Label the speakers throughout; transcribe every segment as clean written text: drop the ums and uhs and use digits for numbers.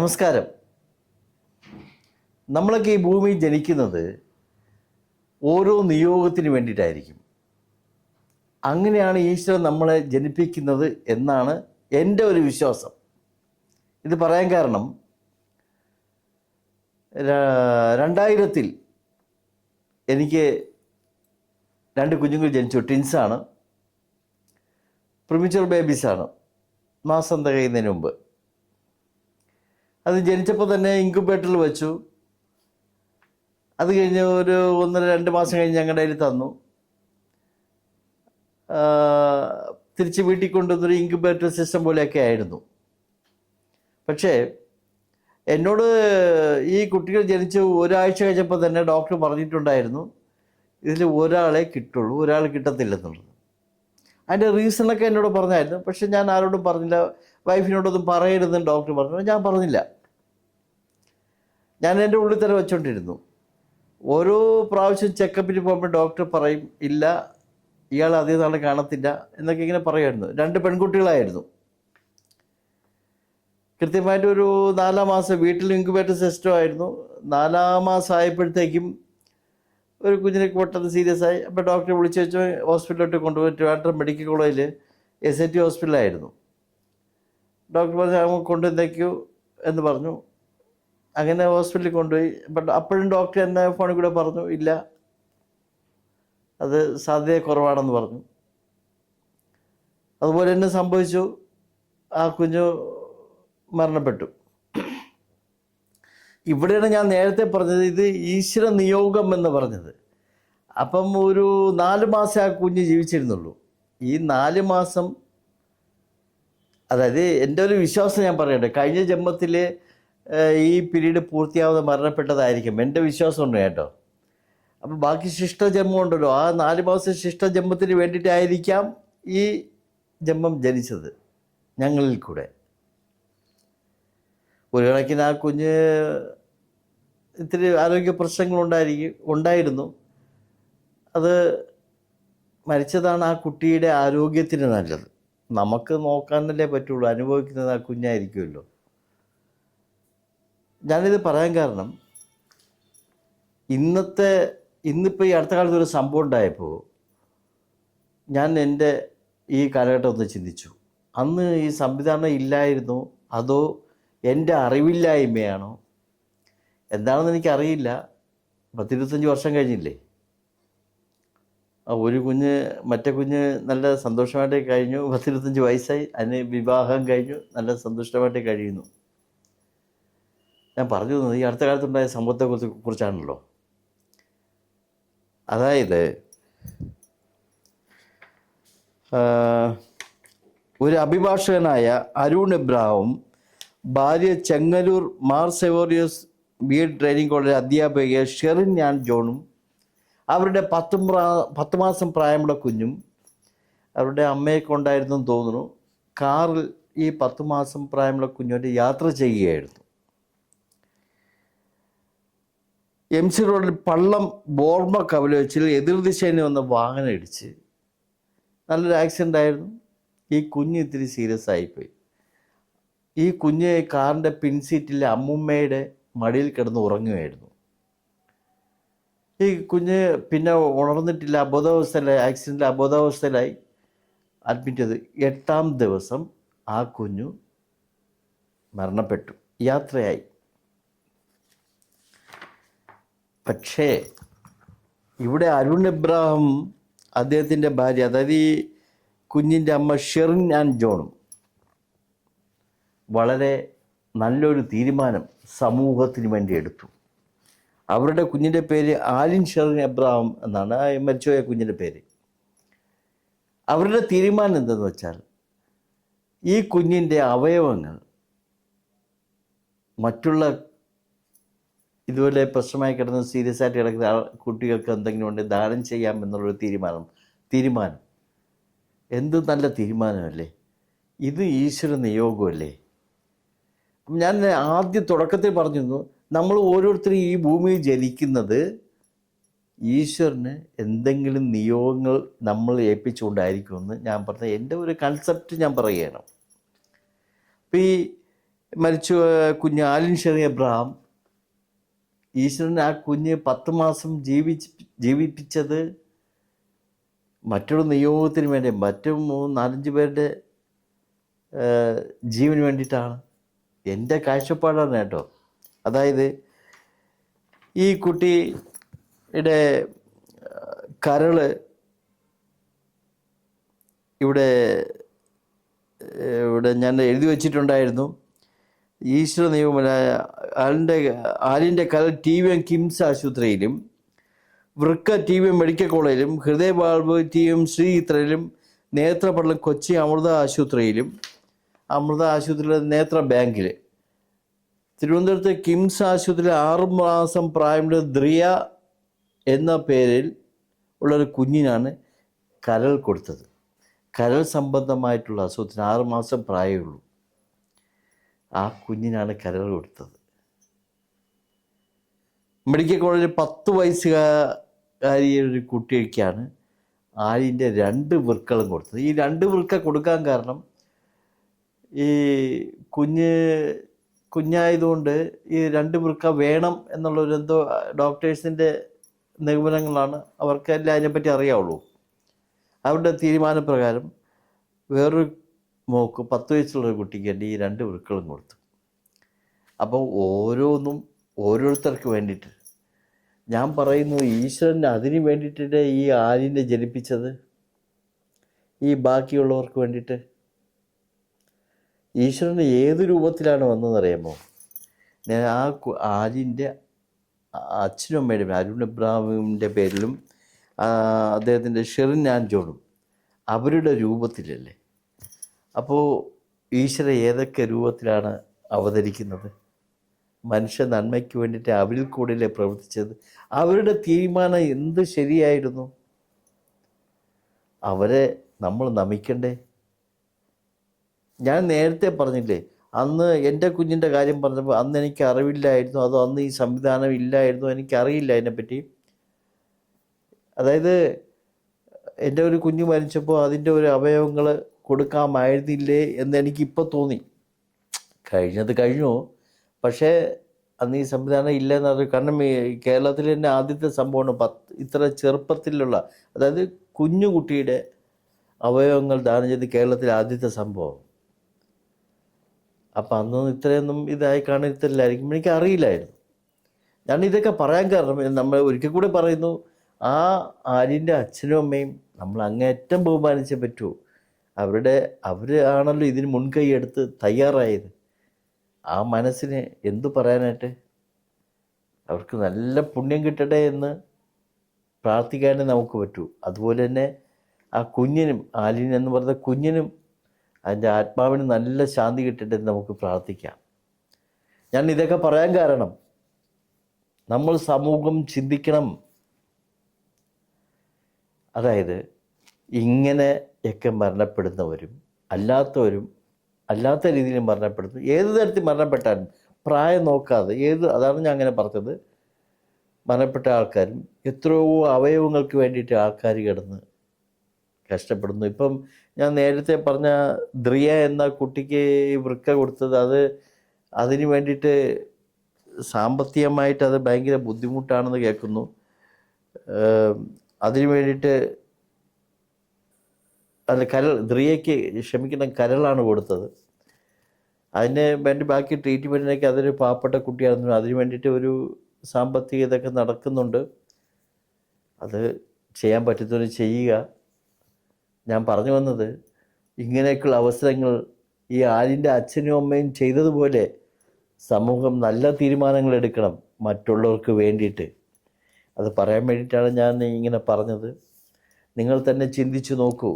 Speaker 1: നമസ്കാരം. നമ്മളൊക്കെ ഈ ഭൂമിയിൽ ജനിക്കുന്നത് ഓരോ നിയോഗത്തിന് വേണ്ടിയിട്ടായിരിക്കും. അങ്ങനെയാണ് ഈശ്വരൻ നമ്മളെ ജനിപ്പിക്കുന്നത് എന്നാണ് എൻ്റെ ഒരു വിശ്വാസം. ഇത് പറയാൻ കാരണം 2000 എനിക്ക് 2 കുഞ്ഞുങ്ങൾ ജനിച്ചു. ട്വിൻസാണ്, പ്രിമിച്ചർ ബേബീസാണ്, മാസം തികയുന്നതിന് മുമ്പ്. അത് ജനിച്ചപ്പോൾ തന്നെ ഇൻക്യുബേറ്ററിൽ വെച്ചു. അത് കഴിഞ്ഞ് ഒരു 1-2 മാസം കഴിഞ്ഞ് ഞങ്ങളുടെ കയ്യിൽ തന്നു. തിരിച്ച് വീട്ടിൽ കൊണ്ടുവന്നൊരു ഇൻക്യുബേറ്റർ സിസ്റ്റം പോലെയൊക്കെ ആയിരുന്നു. പക്ഷേ എന്നോട് ഈ കുട്ടികൾ ജനിച്ച് ഒരാഴ്ച കഴിഞ്ഞപ്പോൾ തന്നെ ഡോക്ടർ പറഞ്ഞിട്ടുണ്ടായിരുന്നു, ഇതിൽ ഒരാളെ കിട്ടുള്ളൂ, ഒരാൾ കിട്ടത്തില്ലെന്നുള്ളത്. അതിൻ്റെ റീസണൊക്കെ എന്നോട് പറഞ്ഞായിരുന്നു. പക്ഷെ ഞാൻ ആരോടും പറഞ്ഞില്ല. വൈഫിനോടൊന്നും പറയരുതെന്ന് ഡോക്ടർ പറഞ്ഞു. ഞാൻ പറഞ്ഞില്ല. ഞാൻ എൻ്റെ ഉള്ളിൽ തന്നെ വെച്ചോണ്ടിരുന്നു. ഓരോ പ്രാവശ്യം ചെക്കപ്പിന് പോകുമ്പോൾ ഡോക്ടർ പറയും, ഇല്ല, ഇയാൾ അതേ നാളെ കാണത്തില്ല എന്നൊക്കെ ഇങ്ങനെ പറയുമായിരുന്നു. 2 പെൺകുട്ടികളായിരുന്നു. കൃത്യമായിട്ടൊരു 4 മാസം വീട്ടിൽ ഇൻക്യുബേറ്റർ സിസ്റ്റം ആയിരുന്നു. 4 മാസം ആയപ്പോഴത്തേക്കും ഒരു കുഞ്ഞിനെ പെട്ടെന്ന് സീരിയസ് ആയി. അപ്പോൾ ഡോക്ടറെ വിളിച്ച് വെച്ച് ഹോസ്പിറ്റലിലോട്ട് കൊണ്ടുപോയി. ട്രിവാൻഡ്രം മെഡിക്കൽ കോളേജിൽ SIT ഹോസ്പിറ്റലായിരുന്നു. ഡോക്ടർ പറഞ്ഞു കൊണ്ടുവന്നേക്കൂ എന്ന് പറഞ്ഞു. അങ്ങനെ ഹോസ്പിറ്റലിൽ കൊണ്ടുപോയി. ബട്ട് അപ്പോഴും ഡോക്ടർ എന്നെ ഫോണിൽ കൂടെ പറഞ്ഞു, ഇല്ല, അത് സാധ്യത കുറവാണെന്ന് പറഞ്ഞു. അതുപോലെ തന്നെ സംഭവിച്ചു. ആ കുഞ്ഞു മരണപ്പെട്ടു. ഇവിടെയാണ് ഞാൻ നേരത്തെ പറഞ്ഞത്, ഇത് ഈശ്വര നിയോഗം എന്ന് പറഞ്ഞത്. അപ്പം ഒരു 4 മാസം ആ കുഞ്ഞ് ജീവിച്ചിരുന്നുള്ളൂ. ഈ 4 മാസം, അതായത് എൻ്റെ ഒരു വിശ്വാസം ഞാൻ പറയട്ടെ, കഴിഞ്ഞ ജന്മത്തിൽ ഈ പീരീഡ് പൂർത്തിയാവാതെ മരണപ്പെട്ടതായിരിക്കും എൻ്റെ വിശ്വാസമുണ്ട് കേട്ടോ. അപ്പം ബാക്കി ശിഷ്ടജന്മം ഉണ്ടല്ലോ, ആ 4 മാസം ശിഷ്ടജന്മത്തിന് വേണ്ടിയിട്ടായിരിക്കാം ഈ ജന്മം ജനിച്ചത് ഞങ്ങളിൽ കൂടെ. ഒരു കണക്കിന് ആ കുഞ്ഞ് ഇത്തിരി ആരോഗ്യ പ്രശ്നങ്ങളുണ്ടായിരുന്നു. അത് മരിച്ചതാണ് ആ കുട്ടിയുടെ ആരോഗ്യത്തിന് നല്ലത്. നമുക്ക് നോക്കാനല്ലേ പറ്റുള്ളൂ, അനുഭവിക്കുന്നത് ആ കുഞ്ഞായിരിക്കുമല്ലോ. ഞാനിത് പറയാൻ കാരണം, ഇന്നിപ്പോൾ ഈ അടുത്ത കാലത്ത് ഒരു സംഭവം ഉണ്ടായപ്പോൾ ഞാൻ എൻ്റെ ഈ കാലഘട്ടം ഒന്ന് ചിന്തിച്ചു. അന്ന് ഈ സംവിധാനം ഇല്ലായിരുന്നു, അതോ എൻ്റെ അറിവില്ലായ്മയാണോ എന്താണെന്ന് എനിക്കറിയില്ല. 10-25 വർഷം കഴിഞ്ഞില്ലേ. ഒരു കുഞ്ഞ് മറ്റേ കുഞ്ഞ് നല്ല സന്തോഷമായിട്ട് കഴിഞ്ഞു. 10-25 വയസ്സായി, അതിന് വിവാഹം കഴിഞ്ഞു, നല്ല സന്തുഷ്ടമായിട്ട് കഴിയുന്നു. ഞാൻ പറഞ്ഞു തന്നത് ഈ അടുത്ത കാലത്തുണ്ടായ സംഭവത്തെക്കുറിച്ചാണല്ലോ. അതായത് ഒരു അഭിഭാഷകനായ അരുൺ എബ്രഹാം ഭാര്യ Chengannur Mar Severios B.Ed training college അധ്യാപിക ഷെറിൻ ആൻ ജോണും അവരുടെ 10 മാസം പ്രായമുള്ള കുഞ്ഞും അവരുടെ അമ്മയൊക്കെ ഉണ്ടായിരുന്നെന്ന് തോന്നുന്നു, കാറിൽ ഈ 10 മാസം പ്രായമുള്ള കുഞ്ഞുമായിട്ട് യാത്ര ചെയ്യുകയായിരുന്നു. MC റോഡിൽ പള്ളം ബോർമ കവലവച്ചിൽ എതിർദിശയിൽ വന്ന വാഹനം ഇടിച്ച് നല്ലൊരു ആക്സിഡൻ്റ് ആയിരുന്നു. ഈ കുഞ്ഞ് ഇത്തിരി സീരിയസ് ആയിപ്പോയി. ഈ കുഞ്ഞ് കാറിൻ്റെ പിൻസീറ്റിലെ അമ്മുമ്മയുടെ മടിയിൽ കിടന്ന് ഉറങ്ങുകയായിരുന്നു. ഈ കുഞ്ഞ് പിന്നെ ഉണർന്നിട്ടില്ല, ആക്സിഡൻറ്റിൽ അബോധാവസ്ഥയിലായി അഡ്മിറ്റ് ചെയ്ത്. 8ാം ദിവസം ആ കുഞ്ഞു മരണപ്പെട്ടു, യാത്രയായി. പക്ഷേ ഇവിടെ അരുൺ എബ്രഹാം അദ്ദേഹത്തിൻ്റെ ഭാര്യ, അതായത് ഈ കുഞ്ഞിൻ്റെ അമ്മ ഷെറിൻ ആൻ ജോണും വളരെ നല്ലൊരു തീരുമാനം സമൂഹത്തിന് വേണ്ടി എടുത്തു. അവരുടെ കുഞ്ഞിൻ്റെ പേര് ആലിൻ ഷെറിൻ എബ്രഹാം എന്നാണ്, മരിച്ചുപോയ കുഞ്ഞിൻ്റെ പേര്. അവരുടെ തീരുമാനം എന്തെന്ന് വെച്ചാൽ, ഈ കുഞ്ഞിൻ്റെ അവയവങ്ങൾ മറ്റുള്ള ഇതുപോലെ പ്രശ്നമായി കിടന്ന് സീരിയസ് ആയിട്ട് കിടക്കുന്ന കുട്ടികൾക്ക് എന്തെങ്കിലും ഉണ്ട് ദാനം ചെയ്യാം എന്നുള്ളൊരു തീരുമാനം. എന്ത് നല്ല തീരുമാനമല്ലേ ഇത്! ഈശ്വര നിയോഗമല്ലേ. ഞാൻ തുടക്കത്തിൽ പറഞ്ഞിരുന്നു, നമ്മൾ ഓരോരുത്തരും ഈ ഭൂമിയിൽ ജനിക്കുന്നത് ഈശ്വരന് എന്തെങ്കിലും നിയോഗങ്ങൾ നമ്മൾ ഏൽപ്പിച്ചുകൊണ്ടായിരിക്കുമെന്ന് ഞാൻ പറഞ്ഞ എൻ്റെ ഒരു കൺസെപ്റ്റ് ഞാൻ പറയുകയാണ്. അപ്പോൾ ഈ മരിച്ചു കുഞ്ഞ് ആലിൻ ഷെറി എബ്രഹാം, ഈശ്വരൻ ആ കുഞ്ഞ് 10 മാസം ജീവിപ്പിച്ചത് മറ്റൊരു നിയോഗത്തിന് വേണ്ടി, മറ്റു 3-4 പേരുടെ ജീവന് വേണ്ടിയിട്ടാണ്. എൻ്റെ കാഴ്ചപ്പാടാണ് കേട്ടോ. അതായത് ഈ കുട്ടിയുടെ കരള് ഇവിടെ ഞാൻ എഴുതി വച്ചിട്ടുണ്ടായിരുന്നു. ഈശ്വര നിയമമല്ല, ആലിൻ്റെ കരൾ TVM കിംസ് ആശുപത്രിയിലും, വൃക്ക TVM മെഡിക്കൽ കോളേജിലും, ഹൃദയവാൾവ് TVM ശ്രീചിത്രയിലും, നേത്രപടലം കൊച്ചി അമൃത ആശുപത്രിയിലെ നേത്ര ബാങ്കിൽ, തിരുവനന്തപുരത്ത് കിംസ് ആശുപത്രിയിൽ 6 മാസം പ്രായമുള്ള ദ്രിയ എന്ന പേരിൽ ഉള്ളൊരു കുഞ്ഞിനാണ് കരൾ കൊടുത്തത്. കരൾ സംബന്ധമായിട്ടുള്ള അസുഖത്തിന് 6 മാസം പ്രായമുള്ളൂ. ആ കുഞ്ഞിനാണ് കരൾ കൊടുത്തത്. മെഡിക്കൽ കോളേജിൽ 10 വയസ്സുകാരിയ ഒരു കുട്ടിക്കാണ് ആലിൻ്റെ 2 വൃക്കളും കൊടുത്തത്. ഈ 2 വൃക്ക കൊടുക്കാൻ കാരണം ഈ കുഞ്ഞായതുകൊണ്ട് ഈ 2 വൃക്ക വേണം എന്നുള്ളൊരു എന്തോ ഡോക്ടേഴ്സിൻ്റെ നിഗമനങ്ങളാണ്. അവർക്കെല്ലാം അതിനെപ്പറ്റി അറിയാവുള്ളൂ. അവരുടെ തീരുമാനപ്രകാരം വേറൊരു മോക്ക് 10 വയസ്സുള്ളൊരു കുട്ടിക്ക് വേണ്ടി ഈ 2 വൃക്കളും കൊടുത്തു. അപ്പോൾ ഓരോന്നും ഓരോരുത്തർക്ക് വേണ്ടിയിട്ട്. ഞാൻ പറയുന്നു, ഈശ്വരൻ അതിന് വേണ്ടിയിട്ട് ഈ ആലിനെ ജനിപ്പിച്ചത്, ഈ ബാക്കിയുള്ളവർക്ക് വേണ്ടിയിട്ട്. ഈശ്വരൻ ഏത് രൂപത്തിലാണ് വന്നതെന്നറിയാമോ? ഞാൻ ആലിൻ്റെ അച്ഛനും അമ്മയുടെ അരുൺ എബ്രഹാമിൻ്റെ പേരിലും അദ്ദേഹത്തിൻ്റെ ഷെറിൻ ആൻഡ് അവരുടെ രൂപത്തിലല്ലേ. അപ്പോൾ ഈശ്വരൻ ഏതൊക്കെ രൂപത്തിലാണ് അവതരിക്കുന്നത്? മനുഷ്യ നന്മയ്ക്ക് വേണ്ടിയിട്ട് അവരിൽ കൂടെയല്ലേ പ്രവർത്തിച്ചത്. അവരുടെ തീരുമാനം എന്ത് ശരിയായിരുന്നു? അവരെ നമ്മൾ നമിക്കണ്ടേ? ഞാൻ നേരത്തെ പറഞ്ഞില്ലേ, അന്ന് എൻ്റെ കുഞ്ഞിൻ്റെ കാര്യം പറഞ്ഞപ്പോൾ അന്ന് എനിക്ക് അറിവില്ലായിരുന്നു, അതോ അന്ന് ഈ സംവിധാനം ഇല്ലായിരുന്നു, എനിക്കറിയില്ല അതിനെപ്പറ്റി. അതായത് എൻ്റെ ഒരു കുഞ്ഞ് മരിച്ചപ്പോൾ അതിൻ്റെ ഒരു അവയവങ്ങൾ കൊടുക്കാമായിരുന്നില്ലേ എന്ന് എനിക്കിപ്പോൾ തോന്നി. കഴിഞ്ഞത് കഴിഞ്ഞു. പക്ഷേ അന്ന് ഈ സംവിധാനം ഇല്ലെന്ന് പറഞ്ഞു. കാരണം കേരളത്തിൽ തന്നെ ആദ്യത്തെ സംഭവമാണ് ഇത്ര ചെറുപ്പത്തിലുള്ള, അതായത് കുഞ്ഞുകുട്ടിയുടെ അവയവങ്ങൾ ദാനം ചെയ്ത് കേരളത്തിലെ ആദ്യത്തെ സംഭവം. അപ്പം അന്നൊന്നും ഇത്രയൊന്നും ഇതായി കാണത്തില്ലായിരിക്കും, എനിക്കറിയില്ലായിരുന്നു. ഞാൻ ഇതൊക്കെ പറയാൻ കാരണം, നമ്മൾ ഒരിക്കൽ കൂടെ പറയുന്നു, ആ ആലിൻ്റെ അച്ഛനും അമ്മയും നമ്മൾ അങ്ങേയറ്റം ബഹുമാനിച്ചേ പറ്റൂ. അവർ ആണല്ലോ ഇതിന് മുൻകൈ എടുത്ത് തയ്യാറായത്. ആ മനസ്സിന് എന്തു പറയാനായിട്ട്? അവർക്ക് നല്ല പുണ്യം കിട്ടട്ടെ എന്ന് പ്രാർത്ഥിക്കാനേ നമുക്ക് പറ്റൂ. അതുപോലെ തന്നെ ആ കുഞ്ഞിനും, ആലിൻ എന്ന് പറയുന്ന കുഞ്ഞിനും അതിൻ്റെ ആത്മാവിന് നല്ല ശാന്തി കിട്ടട്ടെ എന്ന് നമുക്ക് പ്രാർത്ഥിക്കാം. ഞാൻ ഇതൊക്കെ പറയാൻ കാരണം, നമ്മൾ സമൂഹം ചിന്തിക്കണം. അതായത് ഇങ്ങനെയൊക്കെ മരണപ്പെടുന്നവരും അല്ലാത്ത രീതിയിൽ മരണപ്പെടുന്നു, ഏത് തരത്തിൽ മരണപ്പെട്ടാലും പ്രായം നോക്കാതെ, അതാണ് ഞാൻ അങ്ങനെ പറഞ്ഞത്. മരണപ്പെട്ട ആൾക്കാരും എത്രയോ അവയവങ്ങൾക്ക് വേണ്ടിയിട്ട് ആൾക്കാർ കിടന്ന് കഷ്ടപ്പെടുന്നു. ഇപ്പം ഞാൻ നേരത്തെ പറഞ്ഞ ദ്രിയ എന്ന കുട്ടിക്ക് വൃക്ക കൊടുത്തത്, അതിന് വേണ്ടിയിട്ട് സാമ്പത്തികമായിട്ട് അത് ഭയങ്കര ബുദ്ധിമുട്ടാണെന്ന് കേൾക്കുന്നു. അതിന് വേണ്ടിയിട്ട് ദ്രിയയ്ക്ക് കരളാണ് കൊടുത്തത്. അതിന് വേണ്ടി ബാക്കി ട്രീറ്റ്മെൻറ്റിനൊക്കെ അതൊരു പാവപ്പെട്ട കുട്ടിയാണെന്നു. അതിന് വേണ്ടിയിട്ട് ഒരു സാമ്പത്തിക ഇതൊക്കെ നടക്കുന്നുണ്ട്. അത് ചെയ്യാൻ പറ്റുന്നവർ ചെയ്യുക. ഞാൻ പറഞ്ഞു വന്നത്, ഇങ്ങനെയൊക്കെയുള്ള അവസരങ്ങൾ ഈ ആലിൻ്റെ അച്ഛനും അമ്മയും ചെയ്തതുപോലെ സമൂഹം നല്ല തീരുമാനങ്ങൾ എടുക്കണം മറ്റുള്ളവർക്ക് വേണ്ടിയിട്ട്. അത് പറയാൻ വേണ്ടിയിട്ടാണ് ഞാൻ ഇങ്ങനെ പറഞ്ഞത്. നിങ്ങൾ തന്നെ ചിന്തിച്ചു നോക്കൂ.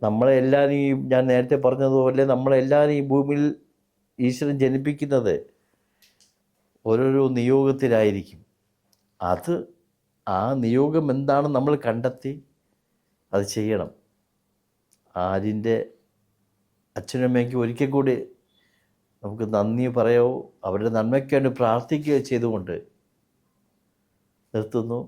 Speaker 1: നമ്മളെല്ലാവരും ഞാൻ നേരത്തെ പറഞ്ഞതുപോലെ നമ്മളെല്ലാവരും ഈ ഭൂമിയിൽ ഈശ്വരൻ ജനിപ്പിക്കുന്നത് ഓരോരോ നിയോഗത്തിലായിരിക്കും. ആ നിയോഗം എന്താണെന്ന് നമ്മൾ കണ്ടെത്തി അത് ചെയ്യണം. ആലിൻ്റെ അച്ഛനും അമ്മയ്ക്ക് ഒരിക്കൽ കൂടി നമുക്ക് നന്ദി പറയോ, അവരുടെ നന്മയ്ക്ക് വേണ്ടി പ്രാർത്ഥിക്കുകയോ ചെയ്തുകൊണ്ട് നിർത്തുന്നു.